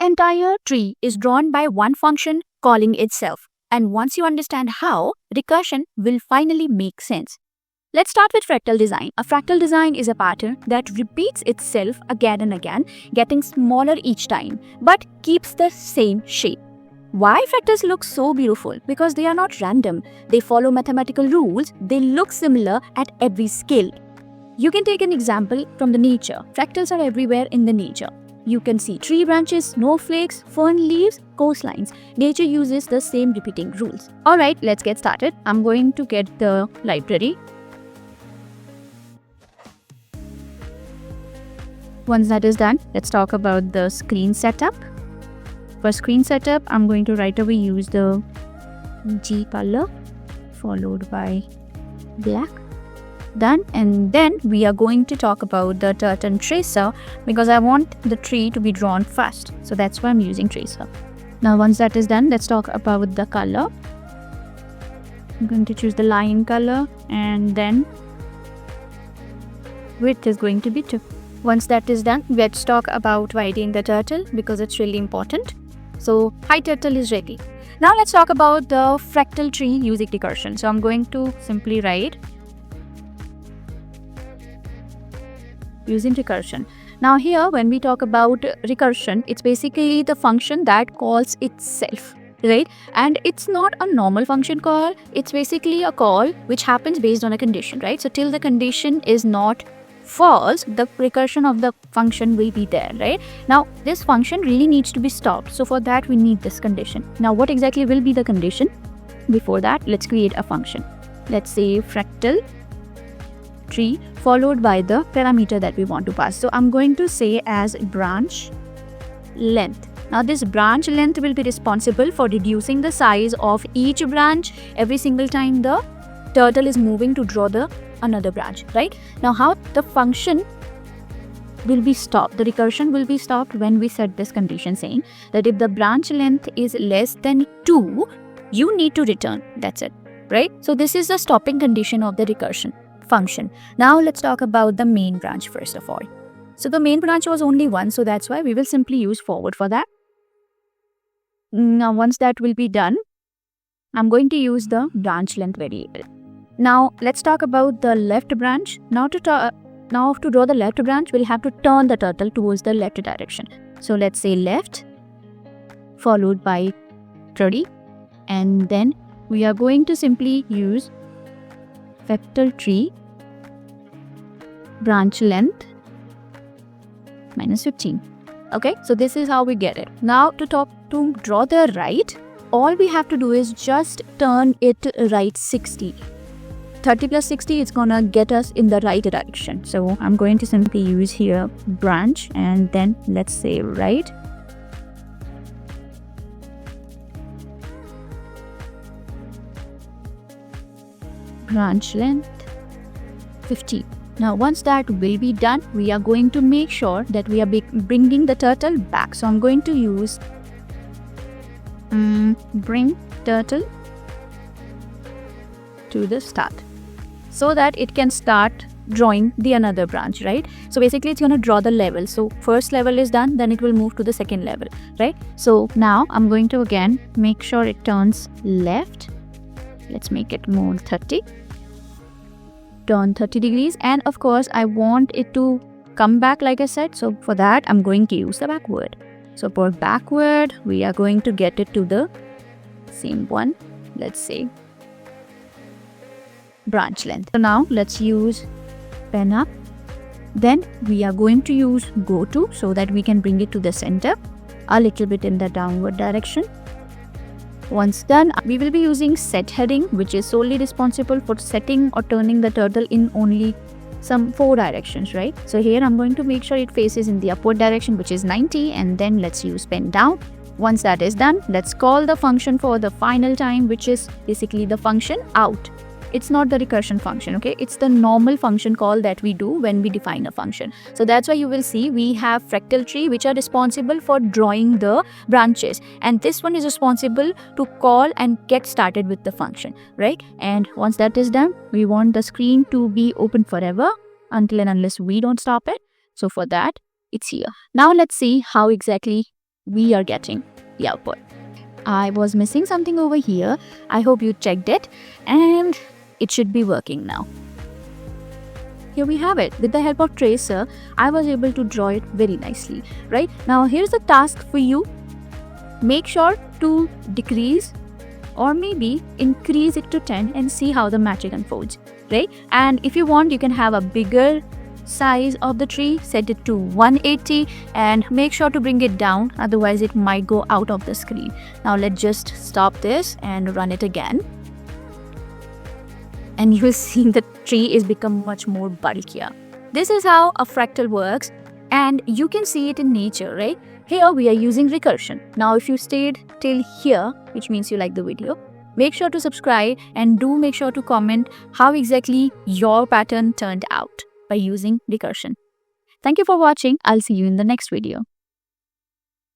entire tree is drawn by one function calling itself. And once you understand how, recursion will finally make sense. Let's start with fractal design. A fractal design is a pattern that repeats itself again and again, getting smaller each time, but keeps the same shape. Why fractals look so beautiful? Because they are not random. They follow mathematical rules. They look similar at every scale. You can take an example from the nature. Fractals are everywhere in the nature. You can see tree branches, snowflakes, fern leaves, coastlines. Nature uses the same repeating rules. Alright, let's get started. I'm going to get the library. Once that is done, let's talk about the screen setup. For screen setup, I'm going to right away use the G color followed by black. Done. And then we are going to talk about the turtle tracer because I want the tree to be drawn fast. So that's why I'm using tracer. Now once that is done, let's talk about the color. I'm going to choose the line color and then width is going to be 2. Once that is done, let's talk about writing the turtle because it's really important. So hi turtle is ready. Now let's talk about the fractal tree using recursion. So I'm going to simply write using recursion. Now here when we talk about recursion, it's basically the function that calls itself, right? And it's not a normal function call. It's basically a call which happens based on a condition, right? So till the condition is not false, the recursion of the function will be there, right? Now this function really needs to be stopped. So for that we need this condition. Now what exactly will be the condition? Before that, let's create a function. Let's say fractal tree followed by the parameter that we want to pass. So I'm going to say as branch length. Now this branch length will be responsible for reducing the size of each branch every single time the turtle is moving to draw the another branch, right? Now how the function will be stopped, the recursion will be stopped when we set this condition saying that if the branch length is less than 2, you need to return. That's it, right? So this is the stopping condition of the recursion function. Now let's talk about the main branch first of all. So the main branch was only 1, so that's why we will simply use forward for that. Now once that will be done, I'm going to use the branch length variable. Now let's talk about the left branch. Now to draw the left branch, we'll have to turn the turtle towards the left direction. So let's say left followed by 30, and then we are going to simply use fractal tree branch length minus 15. Okay, so this is how we get it. Now to draw the right, all we have to do is just turn it right 60. 30 plus 60 is gonna get us in the right direction. So I'm going to simply use here branch and then let's say right. Branch length 50. Now once that will be done, we are going to make sure that we are bringing the turtle back. So I'm going to use bring turtle to the start so that it can start drawing the another branch, right? So basically it's going to draw the level. So first level is done, then it will move to the second level, right? So now I'm going to again make sure it turns left. Let's make it more 30. Turn 30 degrees, and of course I want it to come back like I said. So for that I'm going to use the backward. So for backward we are going to get it to the same one. Let's say branch length. So now let's use pen up. Then we are going to use go to so that we can bring it to the center a little bit in the downward direction. Once done, we will be using set heading, which is solely responsible for setting or turning the turtle in only some 4 directions, right? So here I'm going to make sure it faces in the upward direction, which is 90, and then let's use pen down. Once that is done, let's call the function for the final time, which is basically the function out. It's not the recursion function, okay? It's the normal function call that we do when we define a function. So that's why you will see we have fractal tree which are responsible for drawing the branches, and this one is responsible to call and get started with the function, right? And once that is done, we want the screen to be open forever until and unless we don't stop it. So for that, it's here. Now let's see how exactly we are getting the output. I was missing something over here. I hope you checked it, and it should be working now. Here we have it. With the help of tracer, I was able to draw it very nicely, right? Now here's a task for you. Make sure to decrease or maybe increase it to 10 and see how the magic unfolds, right? And if you want, you can have a bigger size of the tree, set it to 180 and make sure to bring it down, otherwise it might go out of the screen. Now let's just stop this and run it again, and you will see the tree is become much more bulkier. This is how a fractal works, and you can see it in nature, right? Here we are using recursion. Now if you stayed till here, which means you like the video, make sure to subscribe and do make sure to comment how exactly your pattern turned out by using recursion. Thank you for watching. I'll see you in the next video.